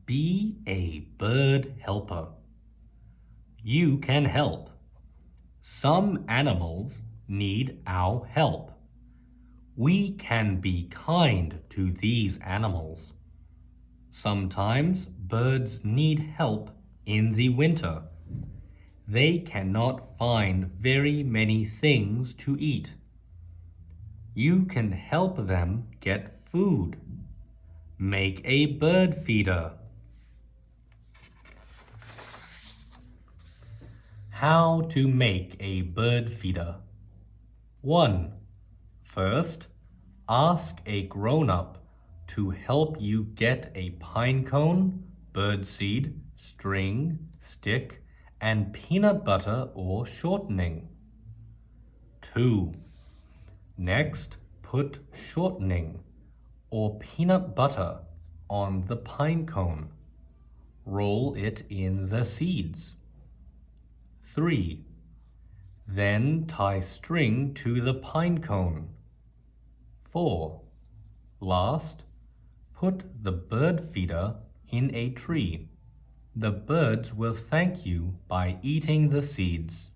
Be a bird helper. You can help. Some animals need our help. We can be kind to these animals. Sometimes birds need help in the winter. They cannot find very many things to eat. You can help them get food. Make a bird feeder. How to make a bird feeder. 1. First, ask a grown-up to help you get a pine cone, birdseed, string, stick, and peanut butter or shortening. 2. Next, put shortening or peanut butter on the pine cone. Roll it in the seeds. 3. Then tie string to the pine cone. 4. Last, put the bird feeder in a tree. The birds will thank you by eating the seeds.